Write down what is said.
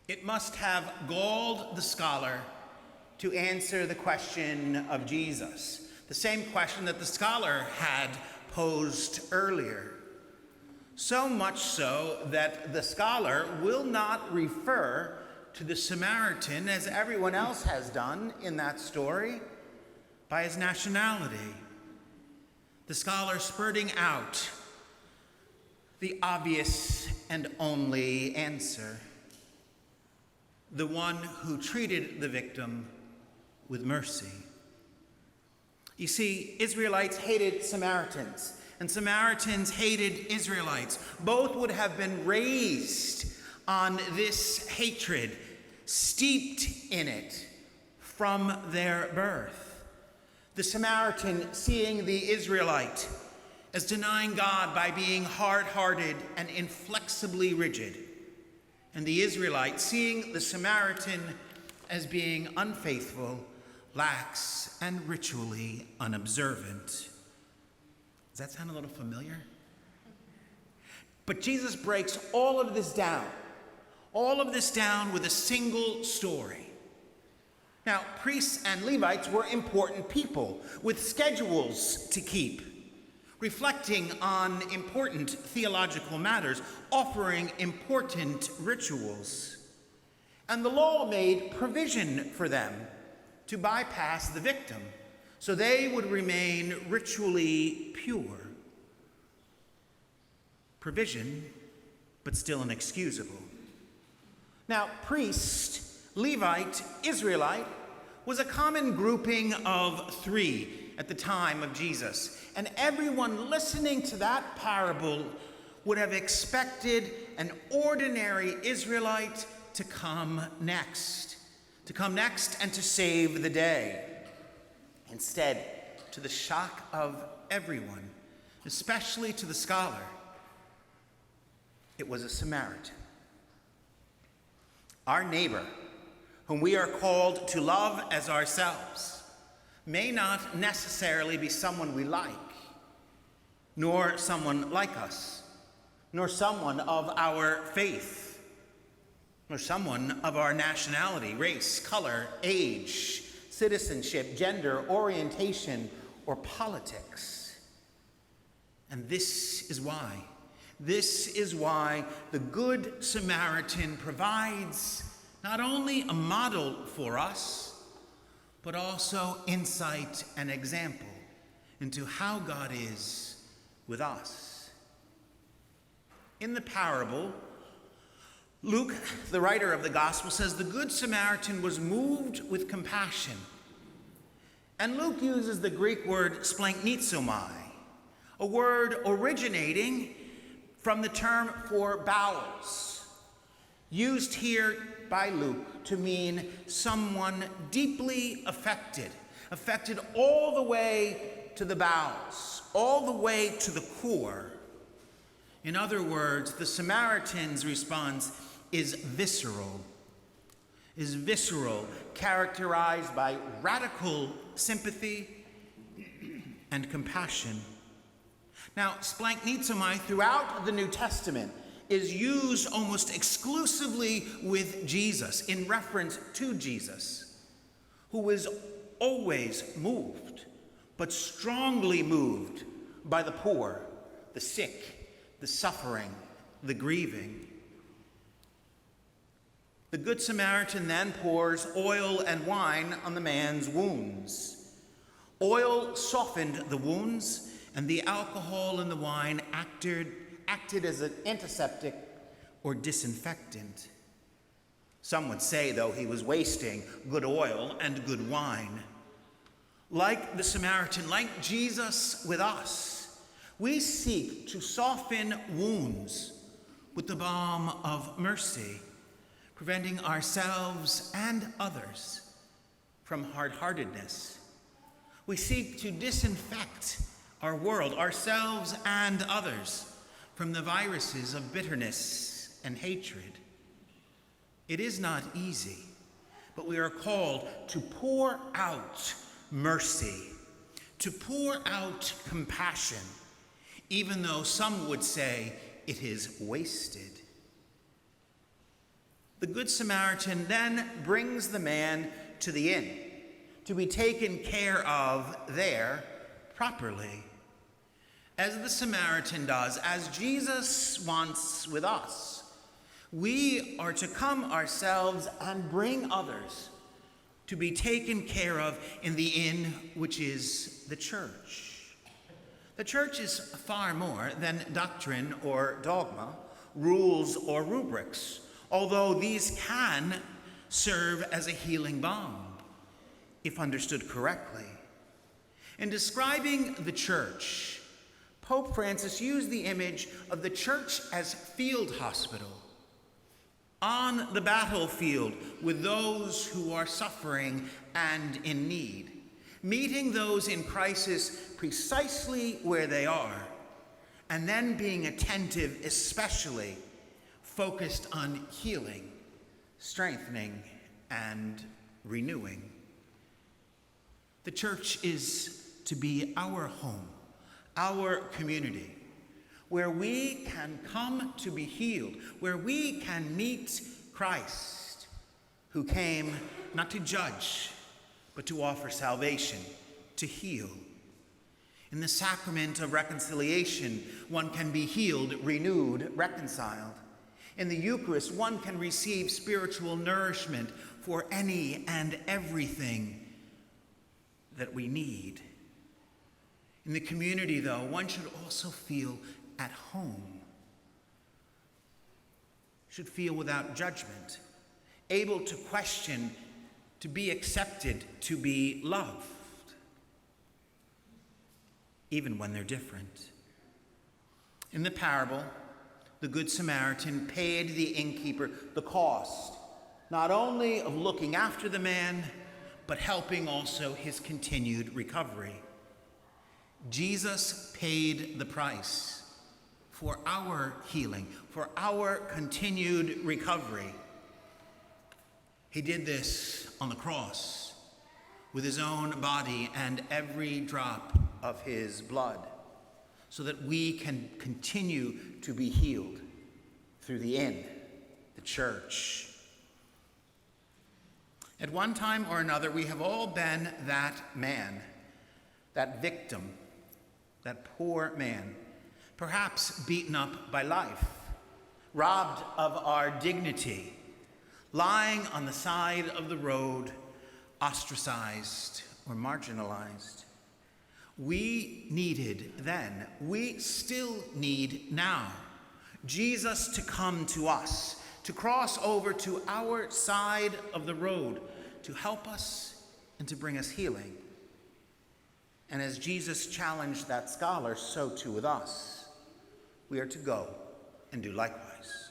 It must have galled the scholar to answer the question of Jesus, the same question that the scholar had posed earlier. So much so that the scholar will not refer to the Samaritan, as everyone else has done in that story, by his nationality. The scholar spurting out the obvious and only answer: the one who treated the victim with mercy. You see, Israelites hated Samaritans, and Samaritans hated Israelites. Both would have been raised on this hatred, steeped in it from their birth. The Samaritan seeing the Israelite as denying God by being hard-hearted and inflexibly rigid, and the Israelite seeing the Samaritan as being unfaithful, lax, and ritually unobservant. Does that sound a little familiar? But Jesus breaks all of this down with a single story. Now, priests and Levites were important people with schedules to keep, reflecting on important theological matters, offering important rituals. And the law made provision for them to bypass the victim, so they would remain ritually pure. Provision, but still inexcusable. Now, priest, Levite, Israelite was a common grouping of three at the time of Jesus, and everyone listening to that parable would have expected an ordinary Israelite to come next and to save the day. Instead, to the shock of everyone, especially to the scholar, it was a Samaritan. Our neighbor, whom we are called to love as ourselves, may not necessarily be someone we like, nor someone like us, nor someone of our faith, nor someone of our nationality, race, color, age, citizenship, gender, orientation, or politics. And this is why the Good Samaritan provides not only a model for us, but also insight and example into how God is with us. In the parable, Luke, the writer of the gospel, says the Good Samaritan was moved with compassion. And Luke uses the Greek word splanchnizomai, a word originating from the term for bowels, used here by Luke to mean someone deeply affected all the way to the bowels, all the way to the core. In other words, the Samaritan's response is visceral, characterized by radical sympathy and compassion. Now, splanchnizomai throughout the New Testament is used almost exclusively with Jesus, in reference to Jesus, who is always moved, but strongly moved by the poor, the sick, the suffering, the grieving. The Good Samaritan then pours oil and wine on the man's wounds. Oil softened the wounds, and the alcohol in the wine acted as an antiseptic or disinfectant. Some would say, though, he was wasting good oil and good wine. Like the Samaritan, like Jesus with us, we seek to soften wounds with the balm of mercy, preventing ourselves and others from hard-heartedness. We seek to disinfect our world, ourselves and others, from the viruses of bitterness and hatred. It is not easy, but we are called to pour out mercy, to pour out compassion, even though some would say it is wasted. The Good Samaritan then brings the man to the inn to be taken care of there properly, as the Samaritan does, as Jesus wants with us. We are to come ourselves and bring others to be taken care of in the inn, which is the church. The church is far more than doctrine or dogma, rules or rubrics, although these can serve as a healing balm, if understood correctly. In describing the church, Pope Francis used the image of the church as field hospital, on the battlefield with those who are suffering and in need, meeting those in crisis precisely where they are, and then being attentive, especially focused on healing, strengthening, and renewing. The church is to be our home, our community, where we can come to be healed, where we can meet Christ, who came not to judge, but to offer salvation, to heal. In the sacrament of reconciliation, one can be healed, renewed, reconciled. In the Eucharist, one can receive spiritual nourishment for any and everything that we need. In the community, though, one should also feel at home, should feel without judgment, able to question, to be accepted, to be loved, even when they're different. In the parable, the Good Samaritan paid the innkeeper the cost, not only of looking after the man, but helping also his continued recovery. Jesus paid the price for our healing, for our continued recovery. He did this on the cross with his own body and every drop of his blood, so that we can continue to be healed through the inn, the church. At one time or another, we have all been that man, that victim, that poor man, perhaps beaten up by life, robbed of our dignity, lying on the side of the road, ostracized or marginalized. We needed then, we still need now, Jesus to come to us, to cross over to our side of the road, to help us and to bring us healing. And as Jesus challenged that scholar, so too with us. We are to go and do likewise.